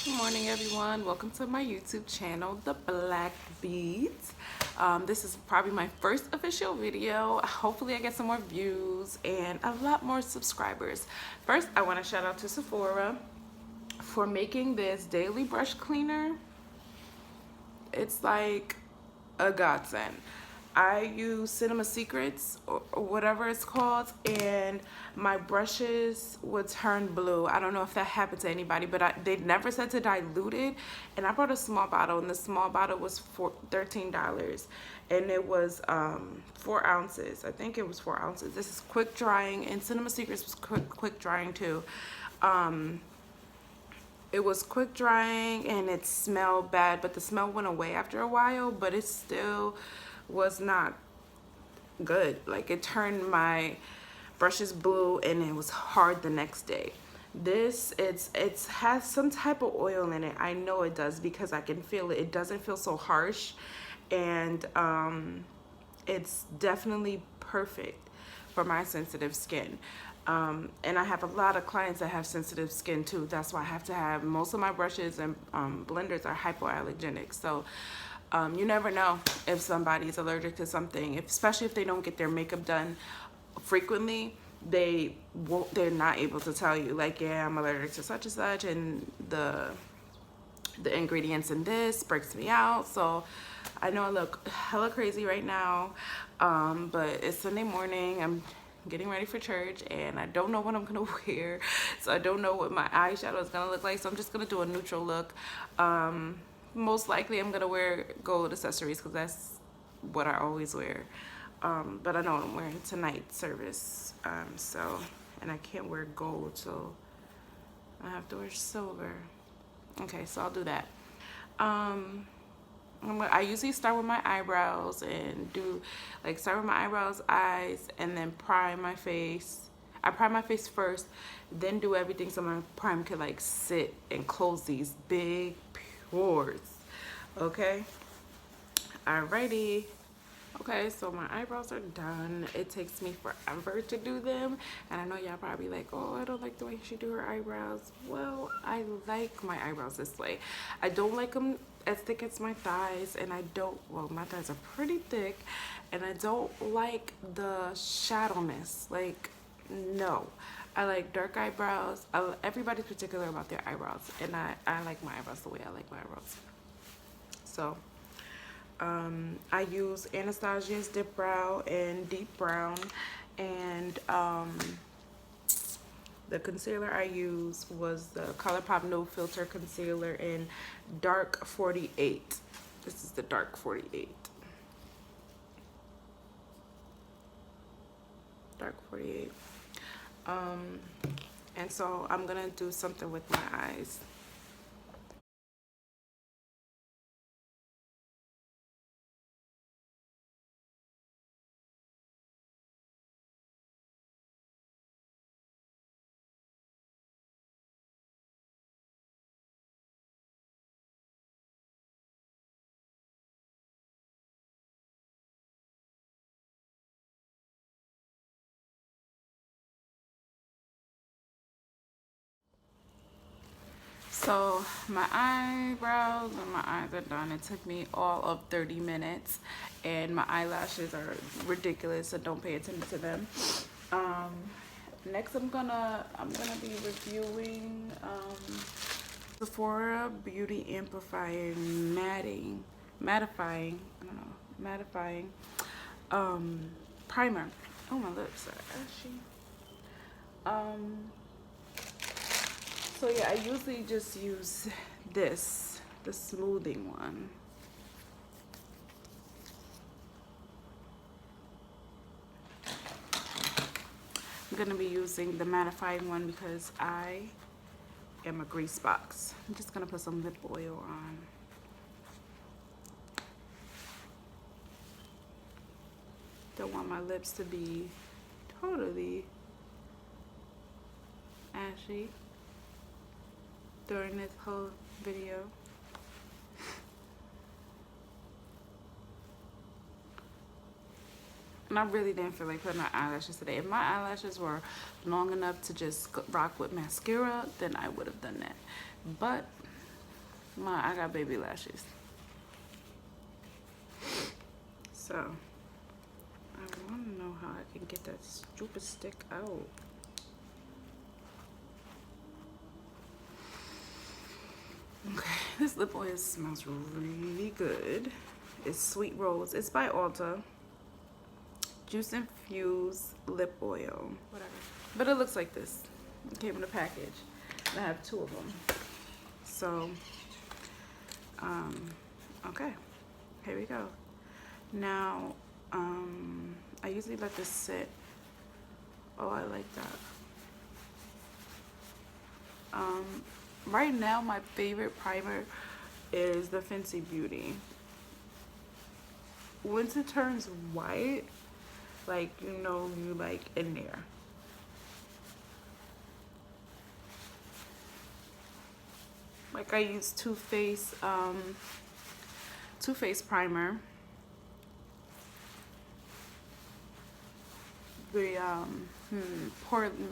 Good morning, everyone. Welcome to my YouTube channel, The Black Beads. This is probably my first official video. Hopefully I get some more views and a lot more subscribers. First, I want to shout out to Sephora for making this daily brush cleaner. It's like a godsend. I use Cinema Secrets or whatever it's called, and my brushes would turn blue. I don't know if that happened to anybody, but they never said to dilute it. And I bought a small bottle, and the small bottle was $13, and it was 4 ounces. I think it was 4 ounces. This is quick drying, and Cinema Secrets was quick drying too. It was quick drying and it smelled bad, but the smell went away after a while, but it still was not good. Like, it turned my brushes blue and it was hard the next day. This, it has some type of oil in it. I know it does because I can feel it. It doesn't feel so harsh, and it's definitely perfect for my sensitive skin. And I have a lot of clients that have sensitive skin too. That's why I have to have most of my brushes and blenders are hypoallergenic. So you never know if somebody's allergic to something, especially if they don't get their makeup done frequently. They're not able to tell you, like, yeah, I'm allergic to such and such, and the ingredients in this breaks me out. So I know I look hella crazy right now, but it's Sunday morning. I'm getting ready for church and I don't know what I'm gonna wear, so I don't know what my eyeshadow is gonna look like, so I'm just gonna do a neutral look. Most likely I'm gonna wear gold accessories because that's what I always wear, but I know what I'm wearing tonight service, and I can't wear gold, so I have to wear silver. Okay, so I'll do that. I usually start with my eyebrows and start with my eyebrows, eyes, and then prime my face. I prime my face first, then do everything so my prime can like sit and close these big pores. Okay, alrighty. Okay, so my eyebrows are done. It takes me forever to do them, and I know y'all probably like, oh, I don't like the way she do her eyebrows. Well, I like my eyebrows this way. I don't like them as thick as my thighs, and well, my thighs are pretty thick, and I don't like the shadowness. Like, no. I like dark eyebrows. Everybody's particular about their eyebrows, and I like my eyebrows the way I like my eyebrows. So I use Anastasia's Dip Brow and Deep Brown, and the concealer I used was the ColourPop No Filter Concealer in Dark 48. This is the Dark 48. Dark 48. And so I'm gonna do something with my eyes. So my eyebrows and my eyes are done. It took me all of 30 minutes, and my eyelashes are ridiculous, so don't pay attention to them. Next I'm gonna be reviewing Sephora Beauty Amplifier Mattifying, primer. Oh, my lips are ashy. So yeah, I usually just use this, the smoothing one. I'm gonna be using the mattifying one because I am a grease box. I'm just gonna put some lip oil on. Don't want my lips to be totally ashy during this whole video. And I really didn't feel like putting my eyelashes today. If my eyelashes were long enough to just rock with mascara, then I would have done that. But I got baby lashes. So, I want to know how I can get that stupid stick out. Okay, this lip oil smells really good. It's Sweet Rose. It's by Ulta. Juice infused lip oil. Whatever. But it looks like this. It came in a package. And I have 2 of them. So, okay. Here we go. Now, I usually let this sit. Oh, I like that. Right now, my favorite primer is the Fenty Beauty. Once it turns white, like, you know, you like in there. Like, I use Too Faced primer. The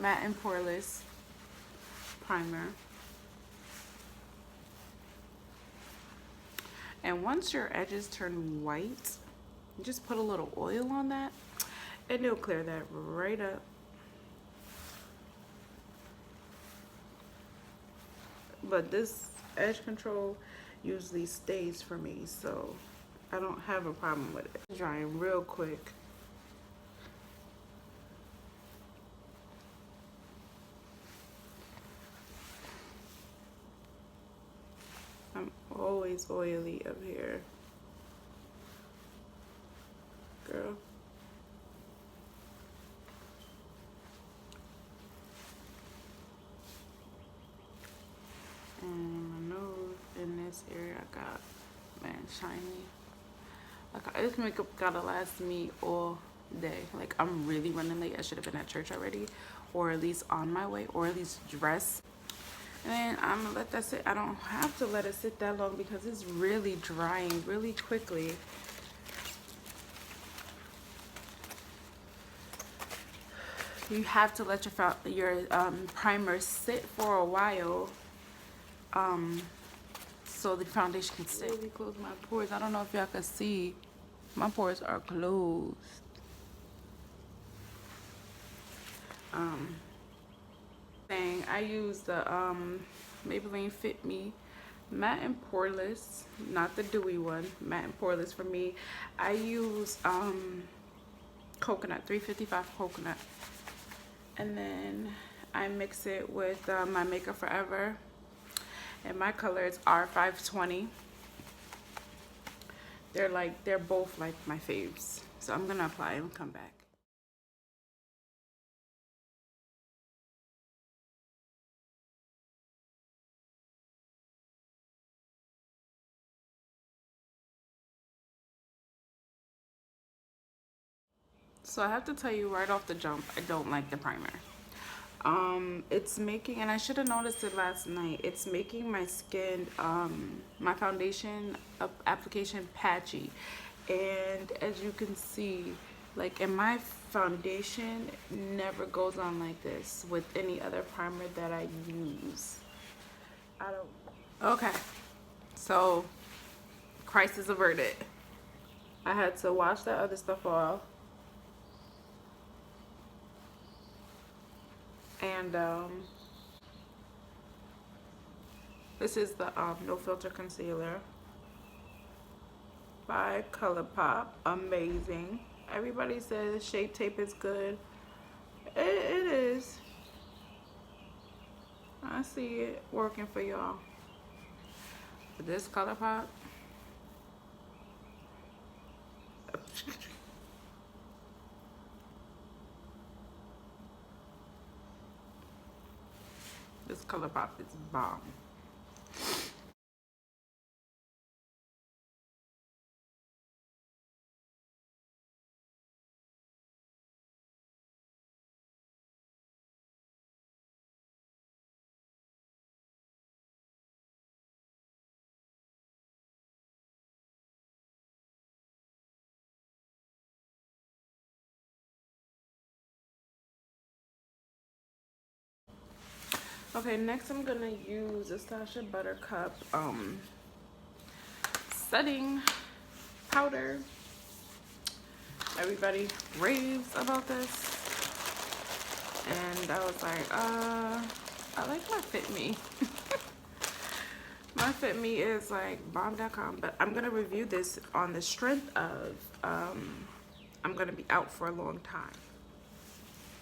matte and poreless primer. And once your edges turn white, you just put a little oil on that and it'll clear that right up. But this edge control usually stays for me, so I don't have a problem with it. Drying real quick. I'm always oily up here, girl. And my nose in this area, I got, man, shiny. Like, this makeup gotta last me all day. Like, I'm really running late. I should have been at church already, or at least on my way, or at least dressed. And then I'm gonna let that sit. I don't have to let it sit that long because it's really drying really quickly. You have to let your primer sit for a while, so the foundation can stay. Really close my pores. I don't know if y'all can see. My pores are closed. I use the Maybelline Fit Me matte and poreless, not the dewy one, matte and poreless for me. I use coconut, 355 coconut, and then I mix it with my Makeup Forever, and my color is R520. They're both like my faves. So I'm gonna apply and come back. So I have to tell you right off the jump, I don't like the primer. It's making, and I should have noticed it last night, it's making my skin, my foundation application patchy. And as you can see, like, in my foundation never goes on like this with any other primer that I use. Okay, so crisis averted. I had to wash that other stuff off. And this is the No Filter Concealer by ColourPop. Amazing. Everybody says Shape Tape is good. It is. I see it working for y'all. But this ColourPop, this ColourPop is bomb. Okay, next I'm gonna use a Sasha Buttercup setting powder. Everybody raves about this, and I was like, I like my Fit Me. My Fit Me is like bomb.com, but I'm gonna review this on the strength of I'm gonna be out for a long time.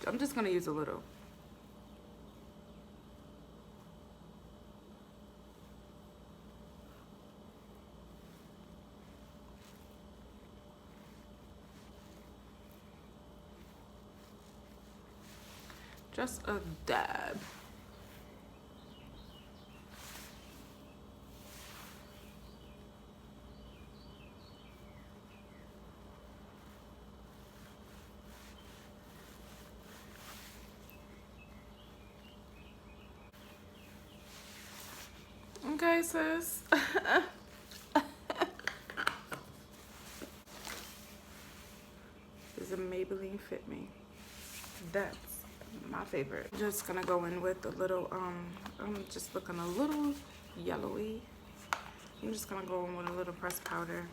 I'm just gonna use a little. Just a dab. Okay, sis. This is a Maybelline Fit Me. That's my favorite. I'm just gonna go in with a little, I'm just looking a little yellowy. I'm just gonna go in with a little pressed powder.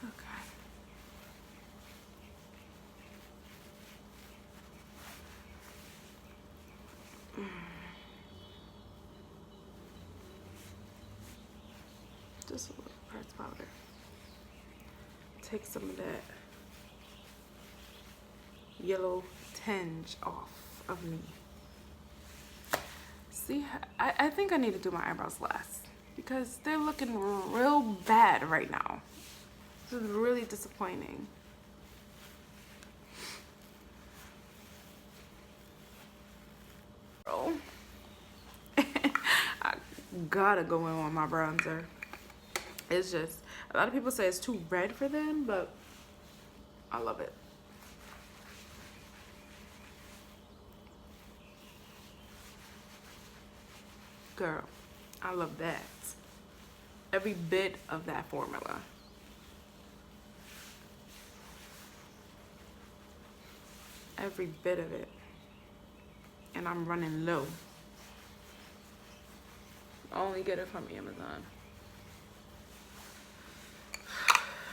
Okay. Just a little pressed powder. Take some of that yellow tinge off of me. See, I think I need to do my eyebrows last because they're looking real bad right now. This is really disappointing. Oh, I gotta go in on my bronzer. It's just, a lot of people say it's too red for them, but I love it. Girl, I love that. Every bit of that formula. Every bit of it. And I'm running low. I only get it from Amazon.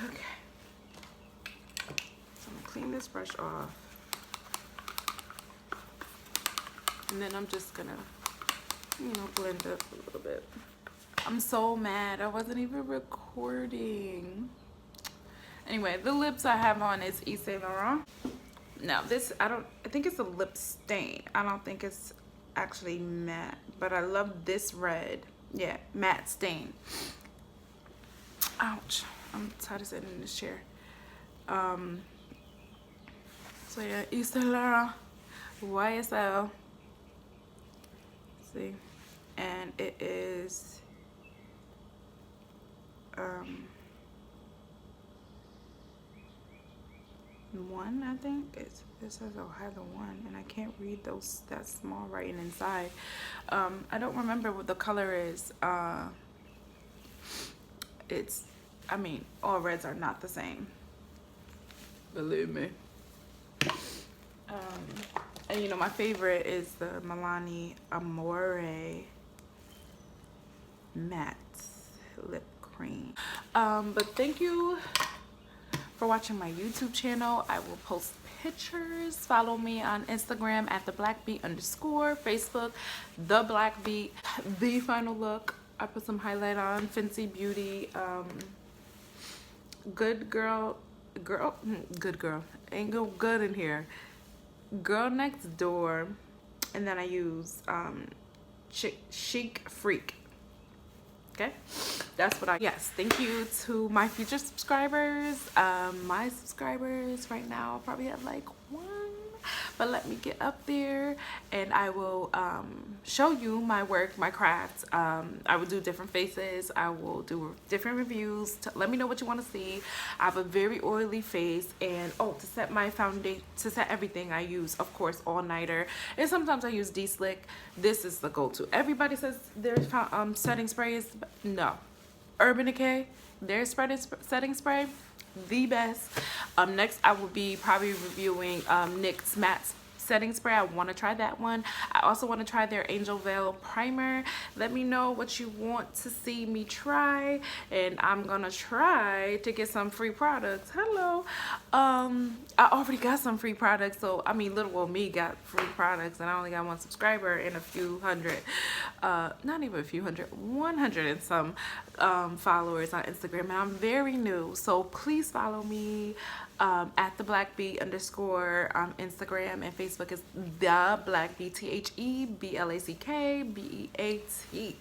Okay. So I'm gonna clean this brush off. And then I'm just gonna, you know, blend up a little bit. I'm so mad I wasn't even recording. Anyway, the lips I have on is Yves Saint Laurent. Now this, I think it's a lip stain. I don't think it's actually matte, but I love this red. Yeah, matte stain. Ouch, I'm tired of sitting in this chair. So yeah, Yves Saint Laurent YSL. See, and it is one, I think. It says I'll have the one, and I can't read those that small writing inside. I don't remember what the color is. It's, I mean, all reds are not the same, believe me. And you know, my favorite is the Milani Amore matte lip cream. But thank you for watching my YouTube channel. I will post pictures. Follow me on Instagram at @theblackbeat_, Facebook The Black Beat, The Final Look. I put some highlight on. Fenty Beauty, Good Girl, ain't no good in here. Girl Next Door, and then I use Chic Freak. Okay, that's what I, yes, thank you to my future subscribers. My subscribers right now probably have like one, but let me get up there and I will show you my work, my crafts. I will do different faces. I will do different reviews. Let me know what you want to see. I have a very oily face, and oh, to set my foundation, to set everything, I use, of course, All Nighter, and sometimes I use D-Slick. This is the go-to. Everybody says there's setting sprays. No, Urban Decay, their setting spray, the best. Next I will be probably reviewing NYX matte setting spray. I want to try that one. I also want to try their Angel Veil primer. Let me know what you want to see me try, and I'm gonna try to get some free products. Hello. I already got some free products, so I mean, little old me got free products, and I only got 1 subscriber and a few hundred, not even a few hundred, 100 and some followers on Instagram, and I'm very new, so please follow me at the Black Bee _ on Instagram, and Facebook is the Black Bee, TheBlackBeat.